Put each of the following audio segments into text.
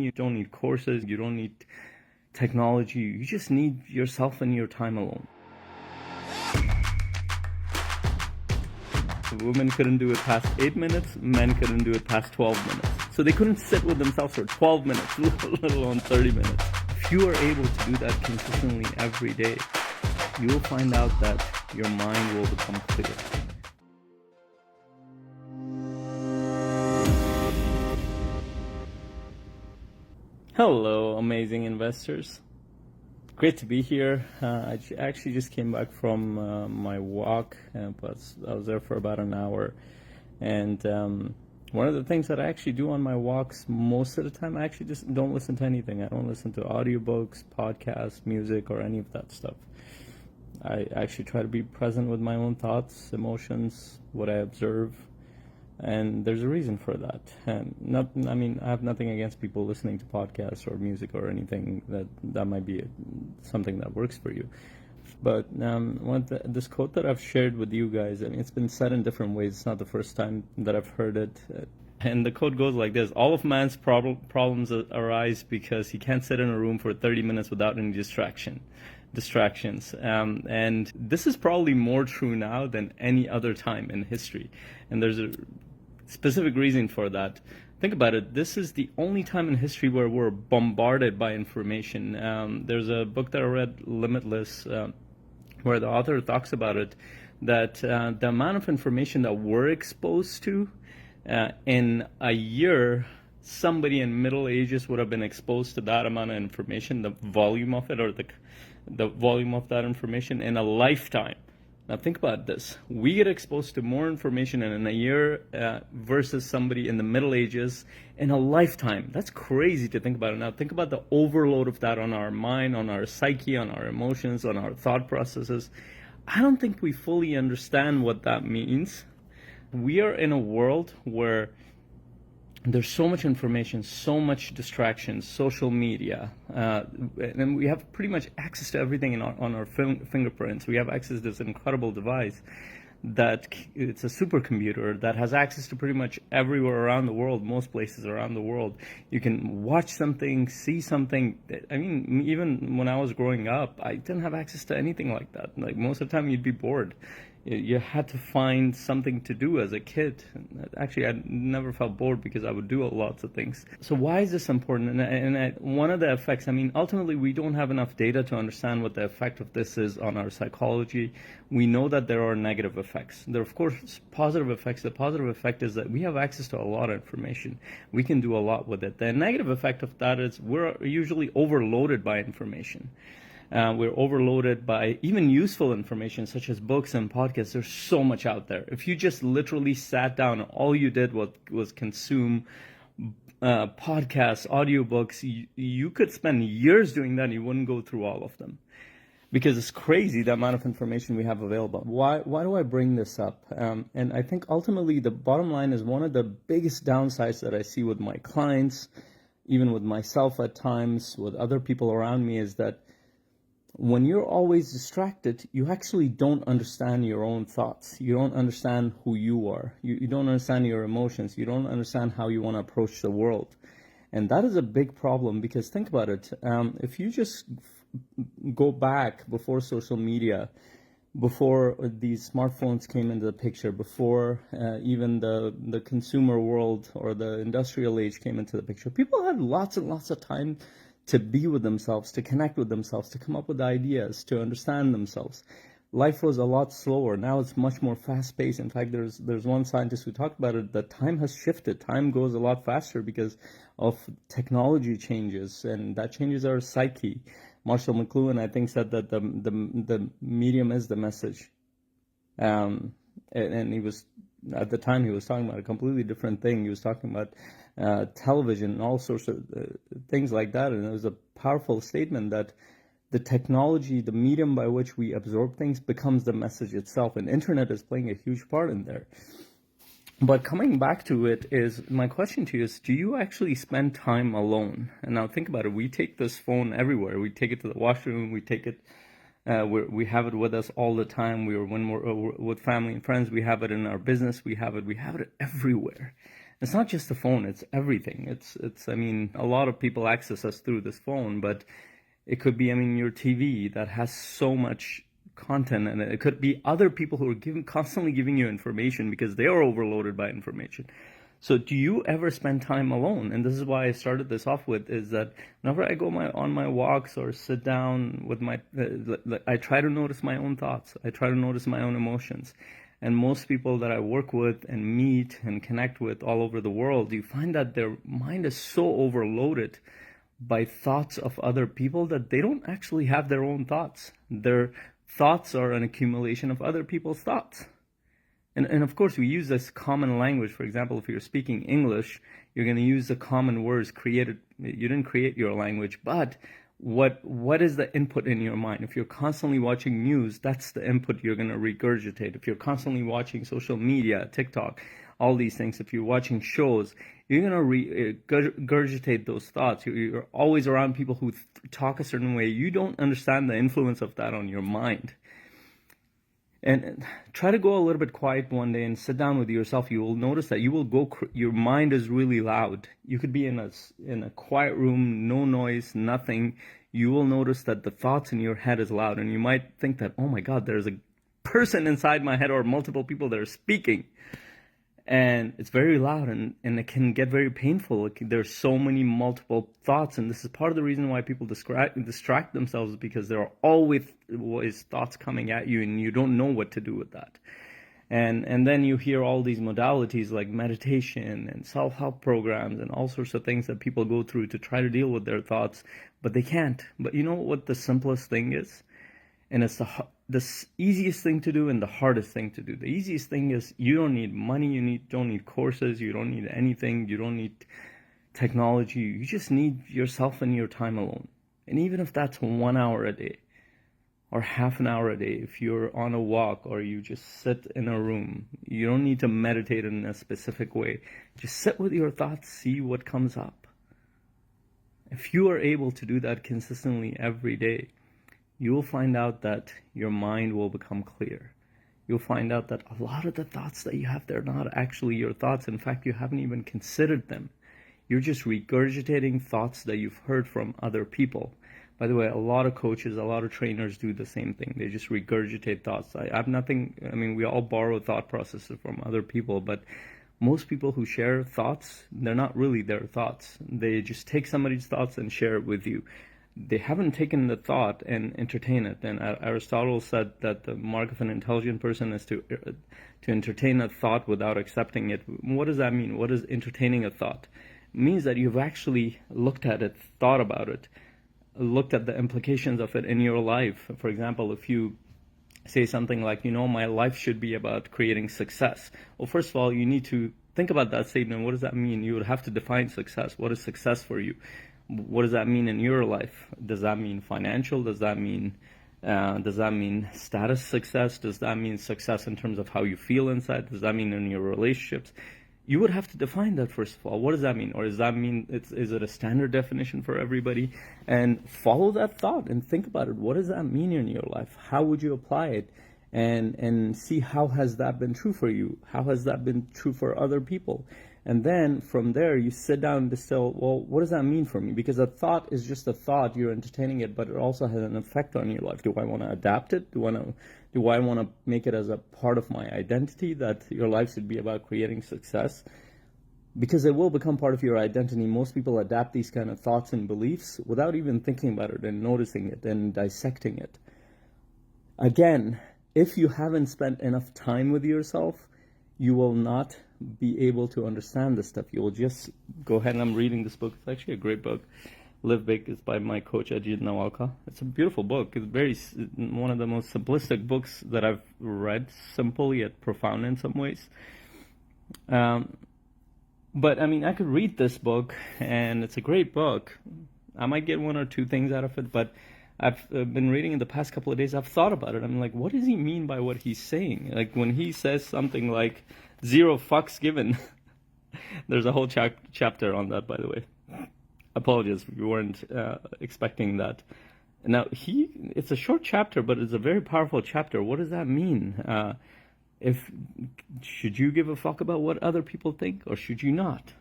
You don't need courses, you don't need technology, you just need yourself and your time alone. Women couldn't do it past 8 minutes, men couldn't do it past 12 minutes. So they couldn't sit with themselves for 12 minutes, let alone 30 minutes. If you are able to do that consistently every day, you will find out that your mind will become clear. Hello, amazing investors. Great to be here. I actually just came back from my walk, but I was there for about an hour. And one of the things that I actually do on my walks most of the time, I actually just don't listen to anything. I don't listen to audiobooks, podcasts, music, or any of that stuff. I actually try to be present with my own thoughts, emotions, what I observe. And there's a reason for that. And I have nothing against people listening to podcasts or music or anything that might be something that works for you. But this quote that I've shared with you guys, it's been said in different ways. It's not the first time that I've heard it. And the quote goes like this: all of man's problems arise because he can't sit in a room for 30 minutes without any distractions. And this is probably more true now than any other time in history. And there's a specific reason for that. Think about it. This is the only time in history where we're bombarded by information. There's a book that I read, Limitless, where the author talks about it, that the amount of information that we're exposed to in a year, somebody in Middle Ages would have been exposed to that amount of information, the volume of it, or the volume of that information in a lifetime. Now think about this. We get exposed to more information in a year versus somebody in the Middle Ages in a lifetime. That's crazy to think about it. Now think about the overload of that on our mind, on our psyche, on our emotions, on our thought processes. I don't think we fully understand what that means. We are in a world where there's so much information, so much distractions, social media, and we have pretty much access to everything on our fingerprints. We have access to this incredible device that it's a supercomputer that has access to pretty much everywhere around the world, most places around the world. You can watch something, see something. I mean, even when I was growing up, I didn't have access to anything like that. Like most of the time you'd be bored. You had to find something to do as a kid. Actually, I never felt bored because I would do lots of things. So why is this important? And one of the effects, ultimately we don't have enough data to understand what the effect of this is on our psychology. We know that there are negative effects. There are, of course, positive effects. The positive effect is that we have access to a lot of information. We can do a lot with it. The negative effect of that is we're usually overloaded by information. We're overloaded by even useful information such as books and podcasts. There's so much out there. If you just literally sat down and all you did was consume podcasts, audiobooks, you could spend years doing that and you wouldn't go through all of them. Because it's crazy the amount of information we have available. Why do I bring this up? And I think ultimately the bottom line is one of the biggest downsides that I see with my clients, even with myself at times, with other people around me, is that when you're always distracted, you actually don't understand your own thoughts. You don't understand who you are. You don't understand your emotions. You don't understand how you want to approach the world. And that is a big problem because think about it. If you just go back before social media, before these smartphones came into the picture, before even the consumer world or the industrial age came into the picture, people had lots and lots of time to be with themselves, to connect with themselves, to come up with ideas, to understand themselves. Life was a lot slower. Now it's much more fast-paced. In fact, there's one scientist who talked about it, that time has shifted. Time goes a lot faster because of technology changes, and that changes our psyche. Marshall McLuhan, I think, said that the medium is the message. And he was, at the time, he was talking about a completely different thing. He was talking about television and all sorts of things like that. And it was a powerful statement that the technology, the medium by which we absorb things, becomes the message itself. And internet is playing a huge part in there. But coming back to it is, my question to you is, do you actually spend time alone? And now think about it. We take this phone everywhere. We take it to the washroom. We take it, we have it with us all the time. When we're with family and friends, we have it in our business. We have it everywhere. It's not just the phone, it's everything. I mean, a lot of people access us through this phone, but it could be, I mean, your TV that has so much content, and it could be other people who are constantly giving you information because they are overloaded by information. So do you ever spend time alone? And this is why I started this off with, is that whenever I go on my walks or sit down with I try to notice my own thoughts. I try to notice my own emotions. And most people that I work with and meet and connect with all over the world, you find that their mind is so overloaded by thoughts of other people that they don't actually have their own thoughts. Their thoughts are an accumulation of other people's thoughts. And of course, we use this common language. For example, if you're speaking English, you're going to use the common words created. You didn't create your language, but what is the input in your mind? If you're constantly watching news, that's the input you're going to regurgitate. If you're constantly watching social media, TikTok, all these things, if you're watching shows, you're going to regurgitate those thoughts. You're always around people who talk a certain way. You don't understand the influence of that on your mind. And try to go a little bit quiet one day and sit down with yourself. You will notice that your mind is really loud. You could be in a quiet room, no noise, nothing. You will notice that the thoughts in your head is loud, and you might think that, oh my God, there's a person inside my head or multiple people that are speaking. And it's very loud, and it can get very painful. There's so many multiple thoughts, and this is part of the reason why people distract themselves, because there are always thoughts coming at you, and you don't know what to do with that. And then you hear all these modalities like meditation and self-help programs and all sorts of things that people go through to try to deal with their thoughts, but they can't. But you know what the simplest thing is? And it's the easiest thing to do and the hardest thing to do. The easiest thing is you don't need money, don't need courses, you don't need anything, you don't need technology. You just need yourself and your time alone. And even if that's 1 hour a day or half an hour a day, if you're on a walk or you just sit in a room, you don't need to meditate in a specific way. Just sit with your thoughts, see what comes up. If you are able to do that consistently every day, you will find out that your mind will become clear. You'll find out that a lot of the thoughts that you have, they're not actually your thoughts. In fact, you haven't even considered them. You're just regurgitating thoughts that you've heard from other people. By the way, a lot of coaches, a lot of trainers do the same thing. They just regurgitate thoughts. We all borrow thought processes from other people, but most people who share thoughts, they're not really their thoughts. They just take somebody's thoughts and share it with you. They haven't taken the thought and entertain it. And Aristotle said that the mark of an intelligent person is to entertain a thought without accepting it. What does that mean? What is entertaining a thought? It means that you've actually looked at it, thought about it, looked at the implications of it in your life. For example, if you say something like, my life should be about creating success. Well, first of all, you need to think about that statement. What does that mean? You would have to define success. What is success for you? What does that mean in your life? Does that mean financial? Does that mean status success? Does that mean success in terms of how you feel inside? Does that mean in your relationships? You would have to define that first of all. What does that mean? Or does that mean is it a standard definition for everybody? And follow that thought and think about it. What does that mean in your life? How would you apply it? And see, how has that been true for you? How has that been true for other people? And then from there, you sit down and distill, well, what does that mean for me? Because a thought is just a thought, you're entertaining it, but it also has an effect on your life. Do I want to adapt it? Do I want to make it as a part of my identity, that your life should be about creating success? Because it will become part of your identity. Most people adapt these kind of thoughts and beliefs without even thinking about it and noticing it and dissecting it. Again, if you haven't spent enough time with yourself, you will not be able to understand this stuff. You will just go ahead, and I'm reading this book. It's actually a great book. Live Big is by my coach, Ajit Nawalka. It's a beautiful book. It's one of the most simplistic books that I've read, simple yet profound in some ways. But I could read this book, and it's a great book. I might get one or two things out of it, but I've been reading in the past couple of days. I've thought about it. I'm like, what does he mean by what he's saying? Like when he says something like 0 fucks given. There's a whole chapter on that, by the way. Apologies if you weren't expecting that. Now, it's a short chapter, but it's a very powerful chapter. What does that mean? if should you give a fuck about what other people think, or should you not?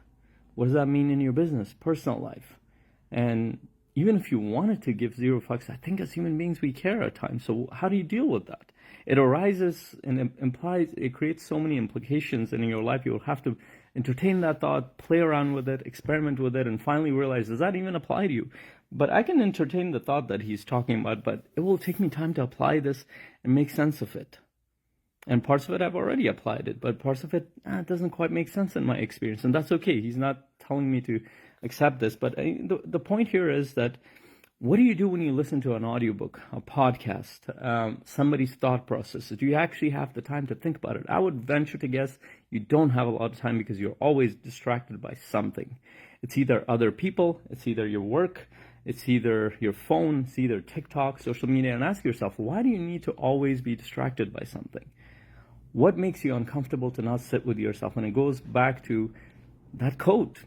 What does that mean in your business, personal life? And even if you wanted to give zero fucks, I think as human beings we care at times. So how do you deal with that? It arises and implies, it creates so many implications, and in your life you'll have to entertain that thought, play around with it, experiment with it, and finally realize, does that even apply to you? But I can entertain the thought that he's talking about, but it will take me time to apply this and make sense of it. And parts of it I've already applied it, but parts of it doesn't quite make sense in my experience, and that's okay. He's not telling me to accept this, but the point here is that what do you do when you listen to an audiobook, a podcast, somebody's thought process? Do you actually have the time to think about it? I would venture to guess you don't have a lot of time, because you're always distracted by something. It's either other people, it's either your work, it's either your phone, it's either TikTok, social media, and ask yourself, why do you need to always be distracted by something? What makes you uncomfortable to not sit with yourself? And it goes back to that quote,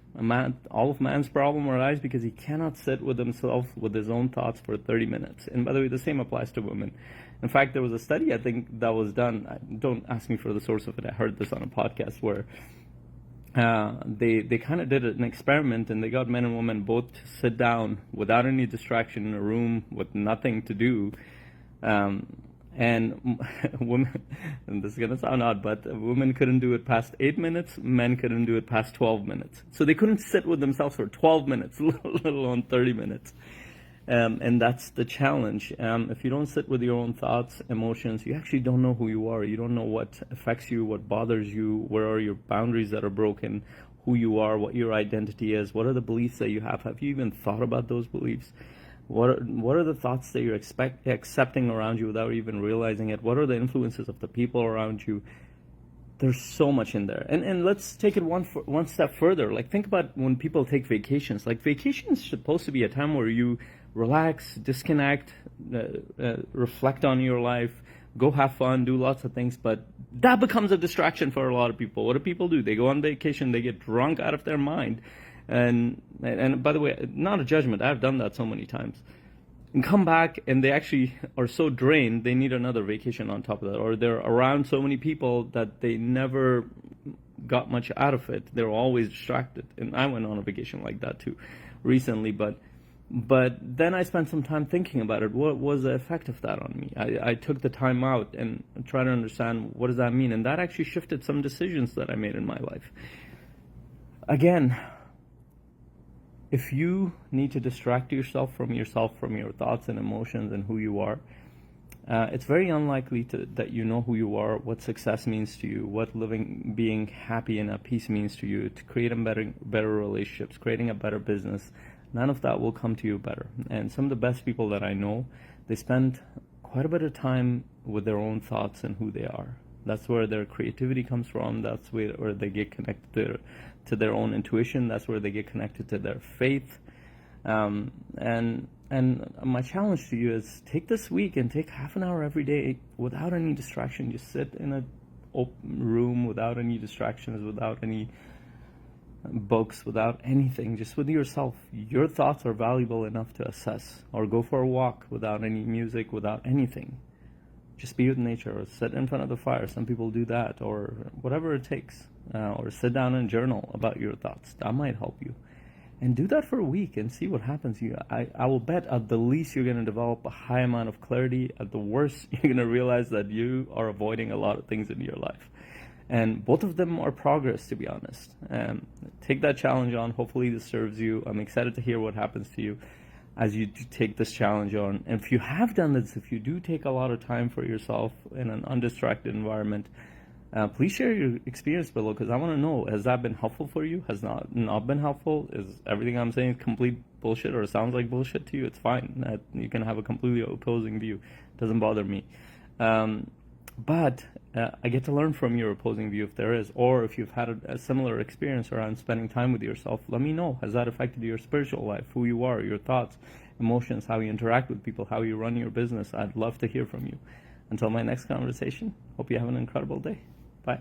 all of man's problem arises because he cannot sit with himself, with his own thoughts for 30 minutes. And by the way, the same applies to women. In fact, there was a study, I think, that was done. Don't ask me for the source of it. I heard this on a podcast where they kind of did an experiment, and they got men and women both to sit down without any distraction in a room with nothing to do. And women, and this is going to sound odd, but women couldn't do it past 8 minutes, men couldn't do it past 12 minutes. So they couldn't sit with themselves for 12 minutes, let alone 30 minutes. And that's the challenge. If you don't sit with your own thoughts, emotions, you actually don't know who you are. You don't know what affects you, what bothers you, where are your boundaries that are broken, who you are, what your identity is, what are the beliefs that you have. Have you even thought about those beliefs? What are the thoughts that you're accepting around you without even realizing it? What are the influences of the people around you? There's so much in there. And let's take it one step further. Like, think about when people take vacations. Like, vacation is supposed to be a time where you relax, disconnect, reflect on your life, go have fun, do lots of things. But that becomes a distraction for a lot of people. What do people do? They go on vacation, they get drunk out of their mind. And by the way, not a judgment. I've done that so many times. And come back, and they actually are so drained, they need another vacation on top of that. Or they're around so many people that they never got much out of it. They're always distracted. And I went on a vacation like that too recently. But then I spent some time thinking about it. What was the effect of that on me? I took the time out and tried to understand, what does that mean? And that actually shifted some decisions that I made in my life. Again, if you need to distract yourself, from your thoughts and emotions and who you are, it's very unlikely that you know who you are, what success means to you, what being happy and at peace means to you, to create better relationships, creating a better business. None of that will come to you better. And some of the best people that I know, they spend quite a bit of time with their own thoughts and who they are. That's where their creativity comes from. That's where they get connected to their own intuition. That's where they get connected to their faith. And my challenge to you is, take this week and take half an hour every day without any distraction. Just sit in a open room without any distractions, without any books, without anything, just with yourself. Your thoughts are valuable enough to assess. Or go for a walk without any music, without anything. Just be with nature, or sit in front of the fire. Some people do that, or whatever it takes. Or sit down and journal about your thoughts. That might help you. And do that for a week and see what happens to you. I will bet at the least you're going to develop a high amount of clarity. At the worst, you're going to realize that you are avoiding a lot of things in your life. And both of them are progress, to be honest. Take that challenge on. Hopefully this serves you. I'm excited to hear what happens to you as you take this challenge on. And if you have done this, if you do take a lot of time for yourself in an undistracted environment, please share your experience below, because I want to know, has that been helpful for you? Has not been helpful? Is everything I'm saying complete bullshit, or sounds like bullshit to you? It's fine. You can have a completely opposing view. It doesn't bother me. But I get to learn from your opposing view, if there is, or if you've had a similar experience around spending time with yourself. Let me know. Has that affected your spiritual life, who you are, your thoughts, emotions, how you interact with people, how you run your business? I'd love to hear from you. Until my next conversation, hope you have an incredible day. Bye.